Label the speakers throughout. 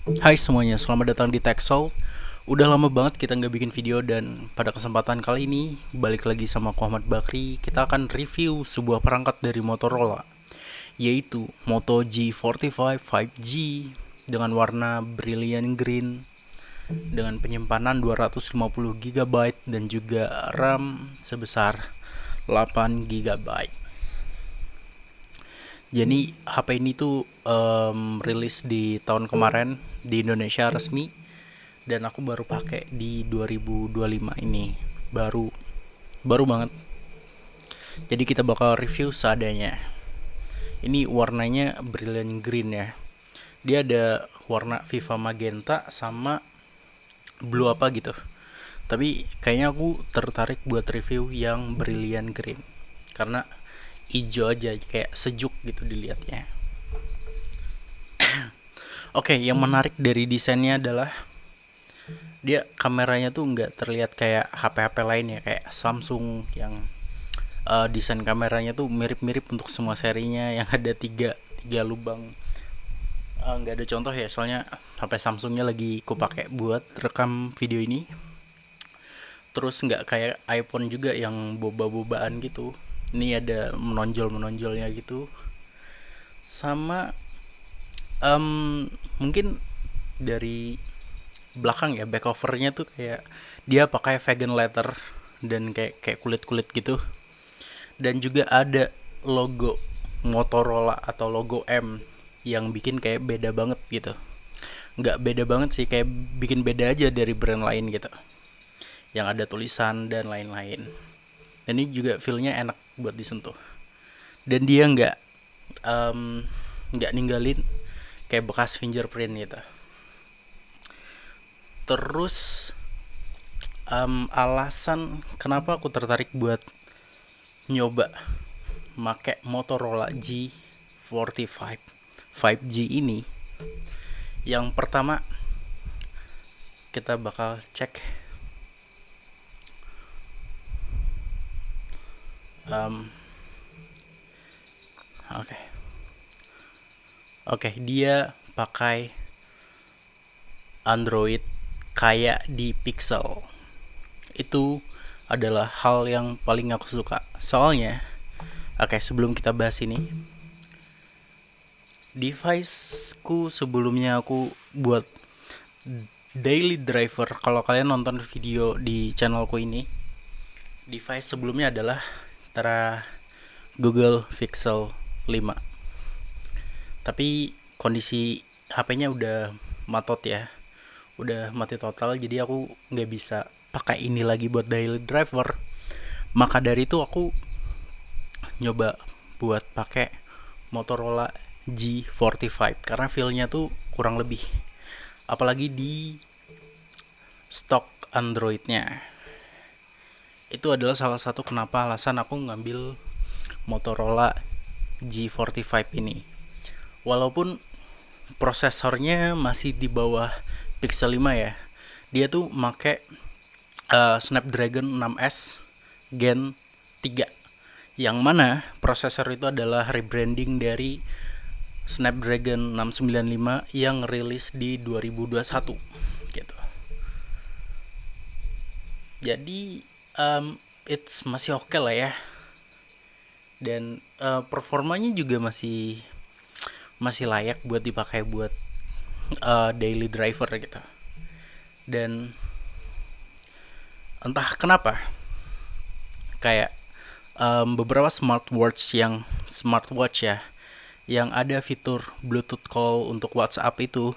Speaker 1: Hai semuanya, selamat datang di TechSolve. Udah lama banget kita nggak bikin video dan pada kesempatan kali ini balik lagi sama aku Ahmad Bakri. Kita akan review sebuah perangkat dari Motorola, yaitu Moto G45 5G dengan warna brilliant green dengan penyimpanan 250 GB dan juga RAM sebesar 8 GB. Jadi HP ini tuh rilis di tahun kemarin di Indonesia resmi dan aku baru pakai di 2025 ini. Baru baru banget. Jadi kita bakal review seadanya. Ini warnanya brilliant green ya. Dia ada warna Viva Magenta sama blue apa gitu. Tapi kayaknya aku tertarik buat review yang brilliant green karena hijau aja kayak sejuk gitu dilihatnya. Oke, yang menarik dari desainnya adalah dia kameranya tuh nggak terlihat kayak HP-HP lain ya, kayak Samsung yang desain kameranya tuh mirip-mirip untuk semua serinya yang ada tiga lubang. Nggak ada contoh ya, soalnya HP Samsungnya lagi ku pakai buat rekam video ini. Terus nggak kayak iPhone juga yang boba-bobaan gitu. Ini ada menonjol-menonjolnya gitu. Sama mungkin dari belakang ya, back covernya tuh kayak dia pakai vegan leather dan kayak kayak kulit-kulit gitu. Dan juga ada logo Motorola atau logo M yang bikin kayak beda banget gitu. Nggak beda banget sih, kayak bikin beda aja dari brand lain gitu, yang ada tulisan dan lain-lain. Dan ini juga feelnya enak buat disentuh, dan dia em, nggak ninggalin kayak bekas fingerprint gitu. Terus alasan kenapa aku tertarik buat nyoba make Motorola G45 5G ini, yang pertama kita bakal cek um, oke okay. Dia pakai Android kayak di Pixel. Itu adalah hal yang paling aku suka. Soalnya, sebelum kita bahas ini, deviceku sebelumnya aku buat daily driver. Kalau kalian nonton video di channelku ini, device sebelumnya adalah antara Google Pixel 5. Tapi kondisi HP-nya udah matot ya, udah mati total, jadi aku nggak bisa pakai ini lagi buat daily driver. Maka dari itu aku nyoba buat pakai Motorola G45 karena feel-nya tuh kurang lebih, apalagi di stok Android-nya. Itu adalah salah satu kenapa alasan aku ngambil Motorola G45 ini. Walaupun prosesornya masih di bawah Pixel 5 ya. Dia tuh make Snapdragon 6S Gen 3. Yang mana prosesor itu adalah rebranding dari Snapdragon 695 yang rilis di 2021 gitu. Jadi it's masih oke lah ya. Dan performanya juga masih masih layak buat dipakai buat daily driver gitu. Dan entah kenapa kayak beberapa smartwatch ya yang ada fitur Bluetooth call untuk WhatsApp itu,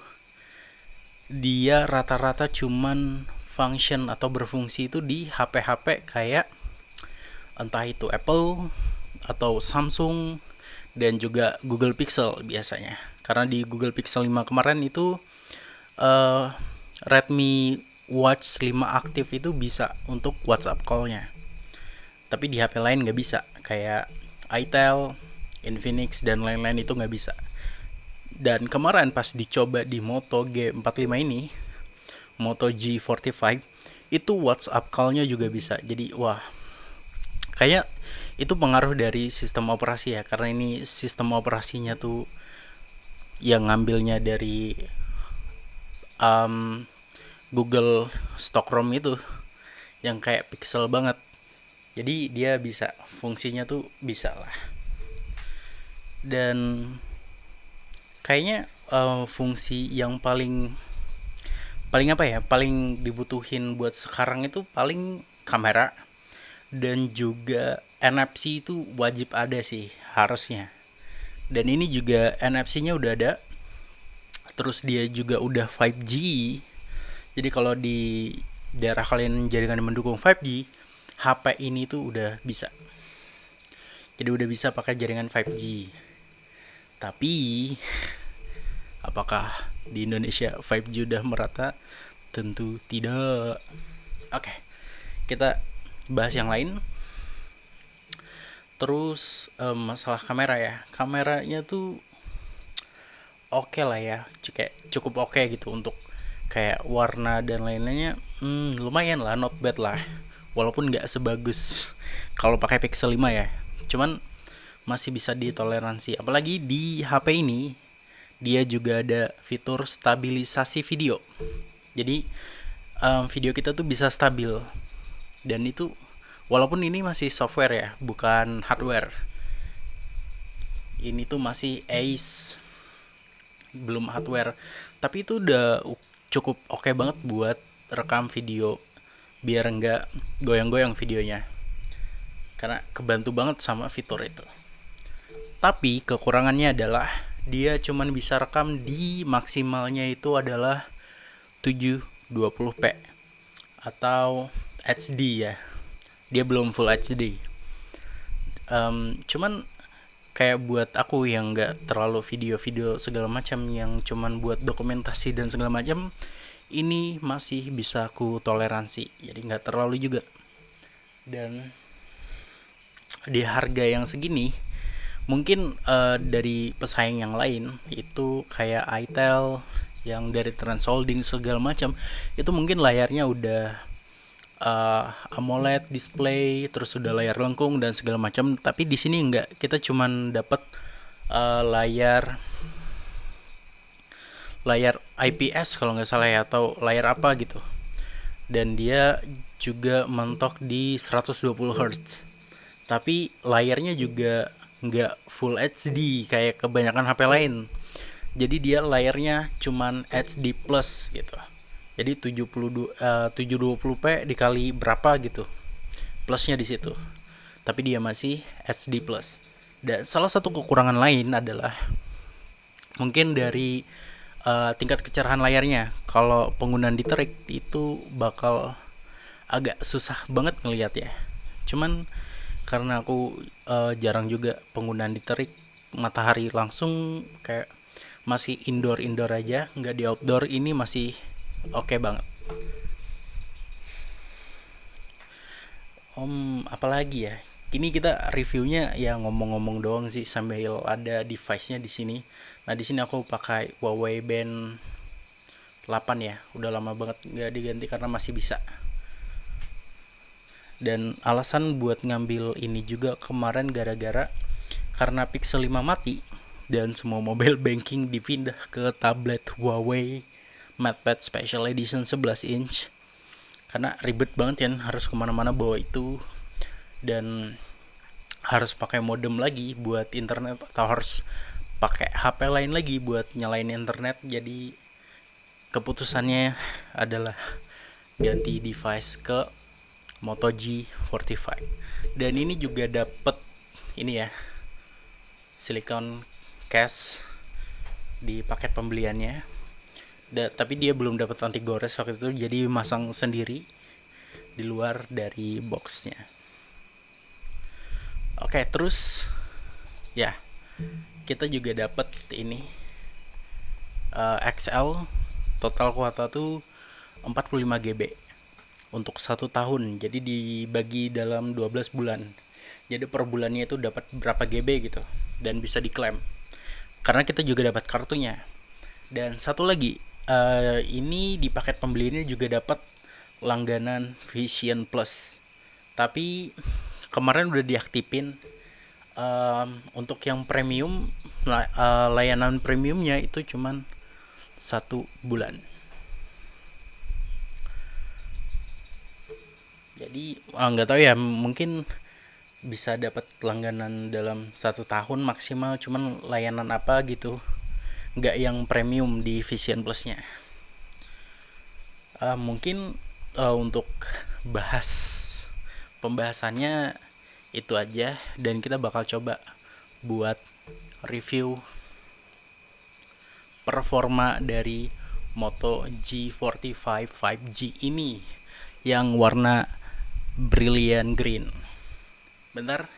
Speaker 1: dia rata-rata cuman function atau berfungsi itu di HP-HP kayak entah itu Apple atau Samsung dan juga Google Pixel biasanya. Karena di Google Pixel 5 kemarin itu uh, Redmi Watch 5 aktif itu bisa untuk WhatsApp call-nya. Tapi di HP lain nggak bisa, kayak itel, Infinix dan lain-lain itu nggak bisa. Dan kemarin pas dicoba di Moto G45 ini, Moto G45, itu WhatsApp call-nya juga bisa. Jadi wah, kayak itu pengaruh dari sistem operasi ya, karena ini sistem operasinya tuh yang ngambilnya dari um, Google Stockroom itu yang kayak pixel banget. Jadi dia bisa, fungsinya tuh bisa lah. Dan kayaknya fungsi yang paling paling apa ya, paling dibutuhin buat sekarang itu paling kamera, dan juga NFC itu wajib ada sih harusnya. Dan ini juga NFC-nya udah ada, terus dia juga udah 5G. Jadi kalau di daerah kalian jaringan mendukung 5G, HP ini tuh udah bisa. Jadi udah bisa pakai jaringan 5G. Tapi apakah di Indonesia 5G udah merata? Tentu tidak. Oke, kita bahas yang lain. Terus masalah kamera ya. Kameranya tuh oke lah ya, kayak cukup oke gitu untuk kayak warna dan lain-lainnya. Lumayan lah, not bad lah. Walaupun nggak sebagus kalau pakai Pixel 5 ya. Cuman masih bisa ditoleransi. Apalagi di HP ini dia juga ada fitur stabilisasi video. Jadi video kita tuh bisa stabil. Dan itu walaupun ini masih software ya, bukan hardware. Ini tuh masih Ace, belum hardware. Tapi itu udah cukup oke banget buat rekam video biar nggak goyang-goyang videonya. Karena kebantu banget sama fitur itu. Tapi kekurangannya adalah dia cuman bisa rekam di maksimalnya itu adalah 720p atau HD ya. Dia belum full HD. Cuman kayak buat aku yang nggak terlalu video-video segala macam, yang cuman buat dokumentasi dan segala macam, ini masih bisa aku toleransi. Jadi nggak terlalu juga. Dan di harga yang segini, mungkin dari pesaing yang lain itu kayak itel yang dari Trans Holding segala macam, itu mungkin layarnya udah AMOLED display, terus udah layar lengkung dan segala macam. Tapi di sini enggak, kita cuman dapat layar IPS kalau nggak salah ya, atau layar apa gitu. Dan dia juga mentok di 120 Hz. Tapi layarnya juga nggak full HD kayak kebanyakan HP lain. Jadi dia layarnya cuman HD plus gitu. Jadi 720p dikali berapa gitu. Plusnya di situ. Tapi dia masih HD plus. Dan salah satu kekurangan lain adalah mungkin dari tingkat kecerahan layarnya. Kalau penggunaan diterik itu bakal agak susah banget ngelihat ya. Cuman karena aku jarang juga penggunaan diterik matahari langsung, kayak masih indoor aja, nggak di outdoor, ini masih oke banget. Apalagi ya, ini kita reviewnya ya ngomong-ngomong doang sih sambil ada device-nya di sini. Nah di sini aku pakai Huawei Band 8 ya, udah lama banget nggak diganti karena masih bisa. Dan alasan buat ngambil ini juga kemarin gara-gara karena Pixel 5 mati dan semua mobile banking dipindah ke tablet Huawei MatePad Special Edition 11 inch. Karena ribet banget kan, harus kemana-mana bawa itu, dan harus pakai modem lagi buat internet, atau harus pakai HP lain lagi buat nyalain internet. Jadi keputusannya adalah ganti device ke Moto G45. Dan ini juga dapet ini ya, silicone case di paket pembeliannya. Tapi dia belum dapat anti gores waktu itu, jadi masang sendiri di luar dari boxnya. Oke, terus ya kita juga dapat ini XL, total kuota tuh 45 GB untuk 1 tahun. Jadi dibagi dalam 12 bulan. Jadi per bulannya itu dapat berapa GB gitu, dan bisa diklaim. Karena kita juga dapat kartunya. Dan satu lagi, ini di paket pembeliannya juga dapat langganan Vision Plus. Tapi kemarin udah diaktifin. Untuk yang premium, layanan premiumnya itu cuman 1 bulan. Jadi nggak tahu ya, mungkin bisa dapat langganan dalam 1 tahun maksimal, cuman layanan apa gitu, nggak yang premium di Vision Plusnya. Mungkin untuk bahas pembahasannya itu aja, dan kita bakal coba buat review performa dari Moto G45 5G ini yang warna brilliant green. Bentar,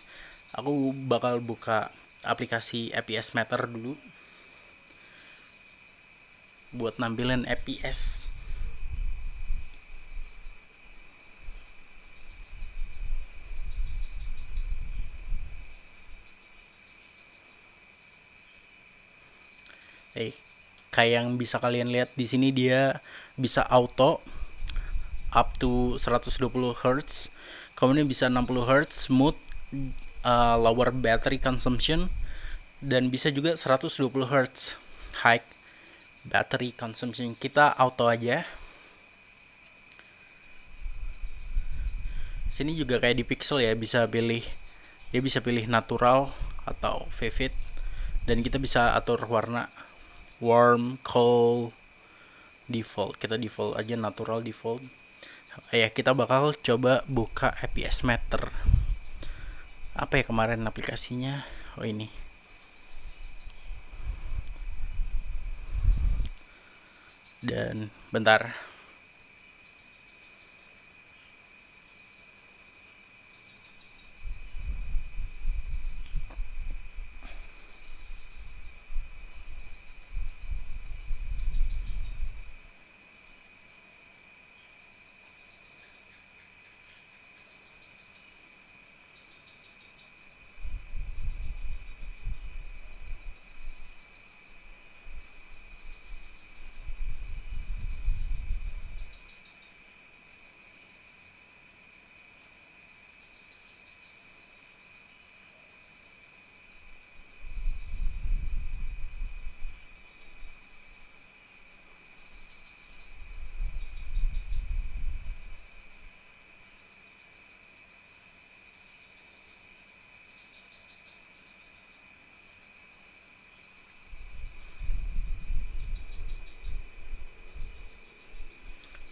Speaker 1: aku bakal buka aplikasi FPS Meter dulu buat nampilin FPS. Kayak yang bisa kalian lihat di sini, dia bisa auto up to 120 Hz, kemudian bisa 60 Hz smooth, lower battery consumption, dan bisa juga 120 Hz high battery consumption. Kita auto aja. Sini juga kayak di Pixel ya, bisa pilih, dia bisa pilih natural atau vivid, dan kita bisa atur warna warm, cold, default. Kita default aja, natural default. Ya, kita bakal coba buka FPS Meter. Apa ya kemarin aplikasinya? Oh, ini. Dan bentar.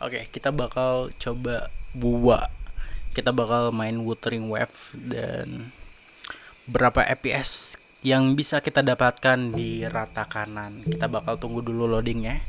Speaker 1: Oke, kita bakal coba buat, kita bakal main Wuthering Wave, dan berapa FPS yang bisa kita dapatkan di rata kanan. Kita bakal tunggu dulu loadingnya.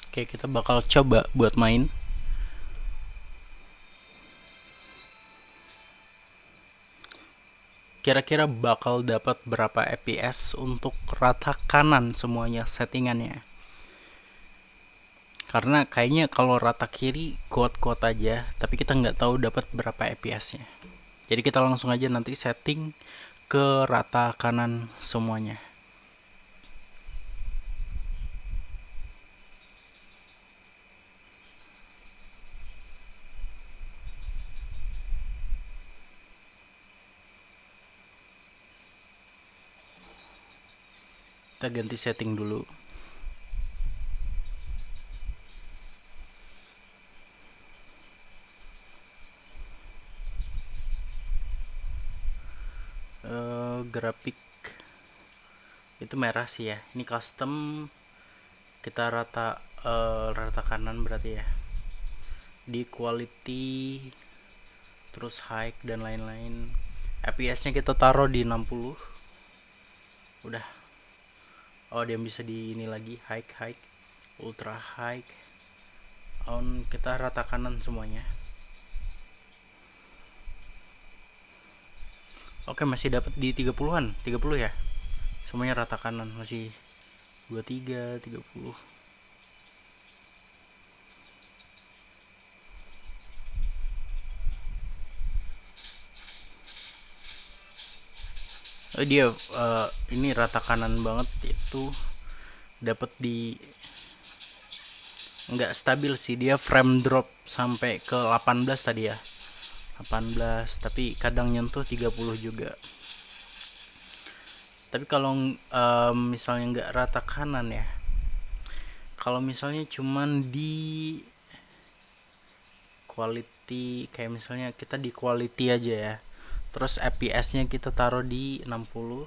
Speaker 1: Oke, kita bakal coba buat main. Kira-kira bakal dapat berapa FPS untuk rata kanan semuanya settingannya. Karena kayaknya kalau rata kiri kuat-kuat aja, tapi kita nggak tahu dapat berapa FPS-nya. Jadi kita langsung aja nanti setting ke rata kanan semuanya. Kita ganti setting dulu. Grafik itu merah sih ya. Ini custom, kita rata kanan berarti ya. Di quality, terus high dan lain-lain. FPS nya kita taruh di 60. Udah. Oh, dia bisa di ini lagi, high, ultra high, on. Kita rata kanan semuanya. Oke, masih dapat di 30-an, 30 ya. Semuanya rata kanan, masih 23, 30. Oh, dia ini rata kanan banget itu, dapat di nggak stabil sih, dia frame drop sampai ke 18 tadi ya. 18, tapi kadang nyentuh 30 juga. Tapi kalau misalnya nggak rata kanan ya, kalau misalnya cuman di quality, kayak misalnya kita di quality aja ya, terus FPS-nya kita taruh di 60,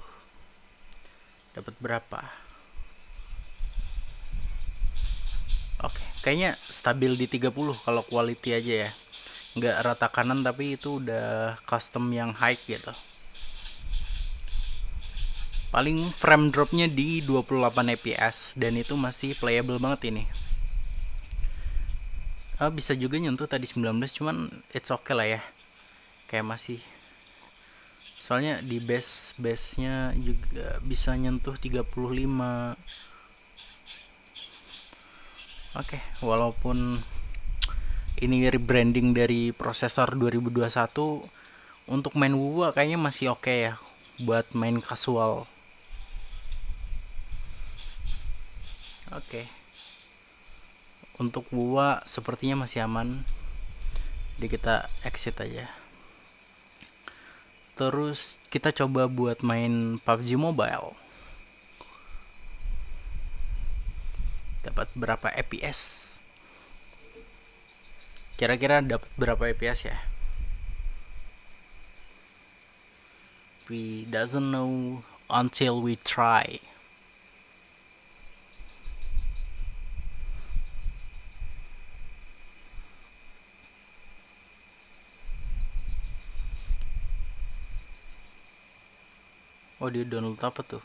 Speaker 1: dapat berapa? Oke, kayaknya stabil di 30 kalau quality aja ya. Nggak rata kanan, tapi itu udah custom yang high gitu. Paling frame dropnya di 28 fps dan itu masih playable banget ini. Bisa juga nyentuh tadi 19, cuman it's okay lah ya. Kayak masih, soalnya di base-nya juga bisa nyentuh 35. Oke, walaupun ini rebranding dari prosesor 2021, untuk main WoW kayaknya masih oke ya buat main casual. Oke. Untuk WoW sepertinya masih aman. Jadi kita exit aja. Terus kita coba buat main PUBG Mobile. Dapat berapa FPS? Kira-kira dapat berapa FPS ya? We doesn't know until we try. Oh, dia download apa tuh?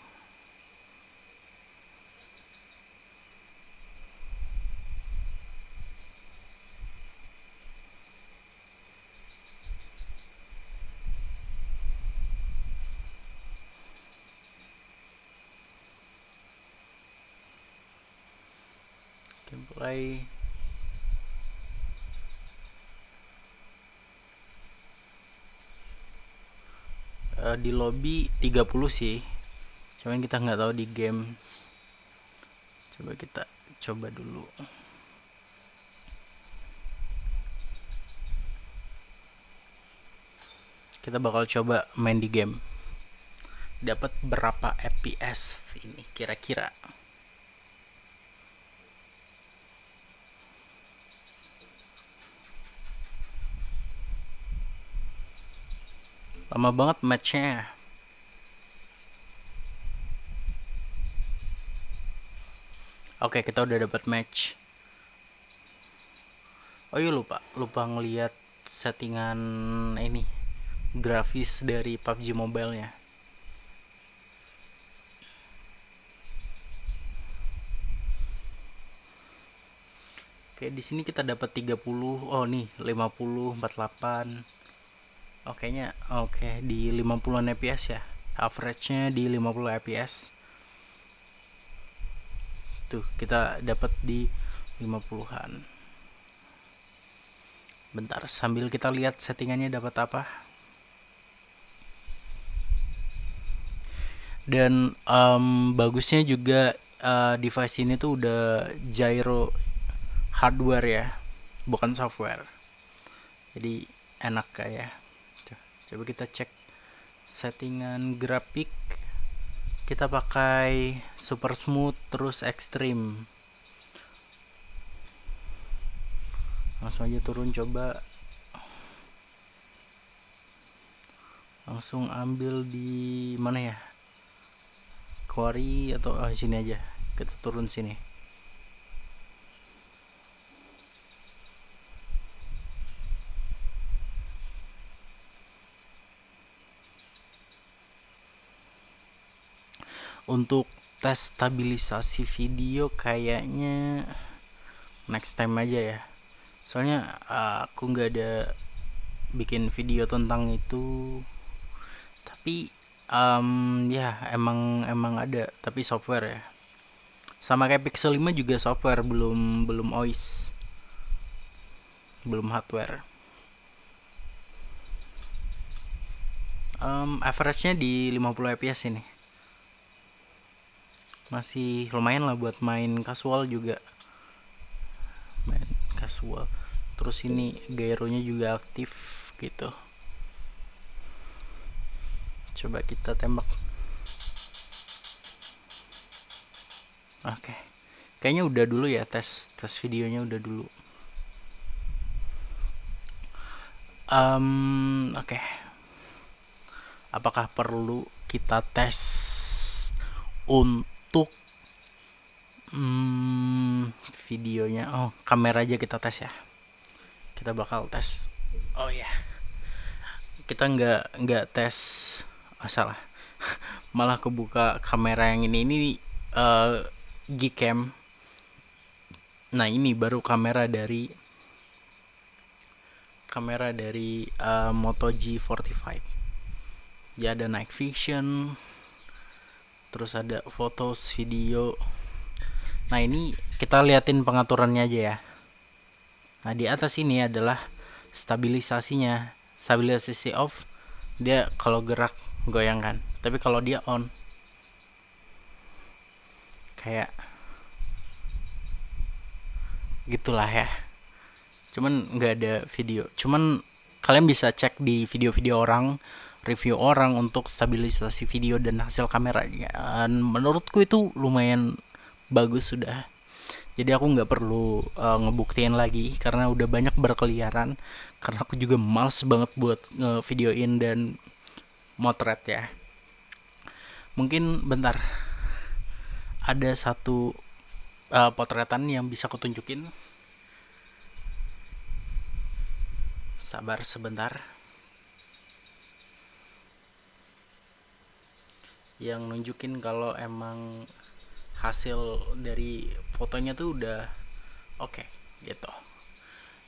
Speaker 1: Gameplay. Di lobby 30 sih. Cuman kita nggak tahu di game. Coba kita coba dulu. Kita bakal coba main di game. Dapat berapa FPS ini kira-kira? Lama banget matchnya. Oke, kita udah dapat match. Oh iya, lupa ngelihat settingan ini, grafis dari PUBG Mobile-nya. Oke, di sini kita dapat 30. Oh, nih 50, 48. Oke, di 50-an fps ya. Average-nya di 50 fps. Tuh, kita dapat di 50-an. Bentar, sambil kita lihat settingannya dapat apa. Dan bagusnya juga device ini tuh udah gyro hardware ya, bukan software. Jadi enak kayak. Coba kita cek settingan grafik. kita pakai super smooth terus ekstrim. Langsung aja turun, coba langsung ambil di mana ya, quarry atau sini aja, kita turun sini. Untuk tes stabilisasi video kayaknya next time aja ya, soalnya aku nggak ada bikin video tentang itu. Tapi ya emang ada, tapi software ya. Sama kayak Pixel 5 juga software, belum OIS, belum hardware. Average-nya di 50 fps ini. Masih lumayan lah buat main casual juga. Main casual. Terus ini gyronya juga aktif gitu. Coba kita tembak. Oke. Kayaknya udah dulu ya, tes videonya udah dulu. Oke. Apakah perlu kita tes untuk videonya? Oh, kamera aja kita tes ya. Kita bakal tes. Oh ya. Kita nggak tes. Salah. Malah kebuka kamera yang ini Gcam. Nah, ini baru kamera dari Moto G45. Ya, ada night vision, terus ada fotos, video. Nah, ini kita liatin pengaturannya aja ya. Nah, di atas ini adalah stabilisasinya. Stabilisasi off, dia kalau gerak goyangkan, tapi kalau dia on kayak gitulah ya. Cuman nggak ada video. Cuman kalian bisa cek di video-video orang, review orang untuk stabilisasi video dan hasil kamera. Dan menurutku itu lumayan bagus sudah. Jadi aku nggak perlu ngebuktiin lagi karena udah banyak berkeliaran. Karena aku juga males banget buat ngevideoin dan motret ya. Mungkin bentar, ada satu potretan yang bisa aku tunjukin. Sabar sebentar. Yang nunjukin kalau emang hasil dari fotonya tuh udah oke gitu.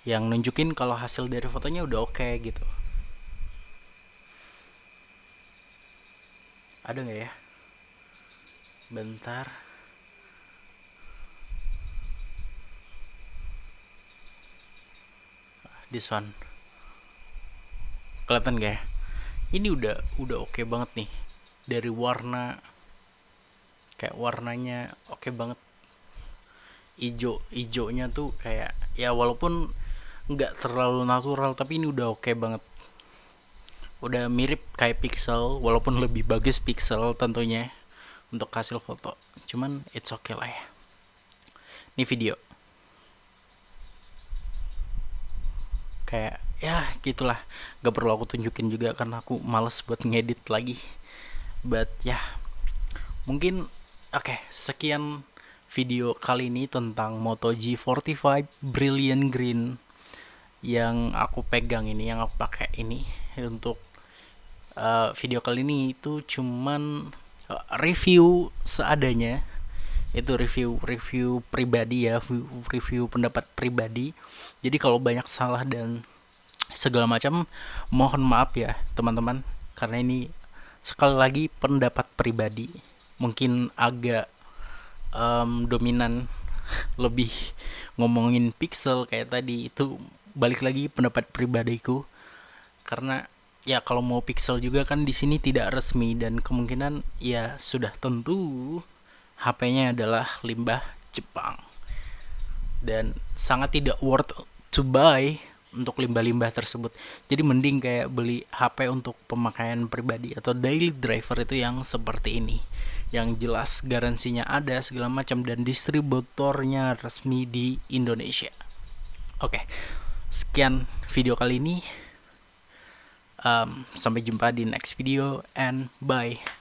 Speaker 1: Yang nunjukin kalau hasil dari fotonya udah oke gitu. Ada nggak ya? Bentar. This one. Kelihatan gak ya? Ini udah oke banget nih. Dari warna, kayak warnanya oke banget. Ijonya tuh kayak ya walaupun nggak terlalu natural, tapi ini udah oke banget. Udah mirip kayak Pixel, walaupun lebih bagus Pixel tentunya untuk hasil foto. Cuman it's okay lah ya. Ini video. Kayak ya gitulah, gak perlu aku tunjukin juga karena aku males buat ngedit lagi. But ya, mungkin oke, sekian video kali ini tentang Moto G45 Brilliant Green yang aku pegang ini, yang aku pakai ini untuk video kali ini. Itu cuman review seadanya. Itu review pribadi ya, review pendapat pribadi. Jadi kalau banyak salah dan segala macam, mohon maaf ya teman-teman, karena ini sekali lagi pendapat pribadi. Mungkin agak dominan lebih ngomongin Pixel kayak tadi. Itu balik lagi pendapat pribadiku, karena ya kalau mau Pixel juga kan di sini tidak resmi, dan kemungkinan ya sudah tentu HP-nya adalah limbah Jepang dan sangat tidak worth to buy. untuk limbah-limbah tersebut. Jadi mending kayak beli HP untuk pemakaian pribadi atau daily driver itu yang seperti ini, yang jelas garansinya ada segala macam dan distributornya resmi di Indonesia. Oke, sekian video kali ini. Sampai jumpa di next video and bye.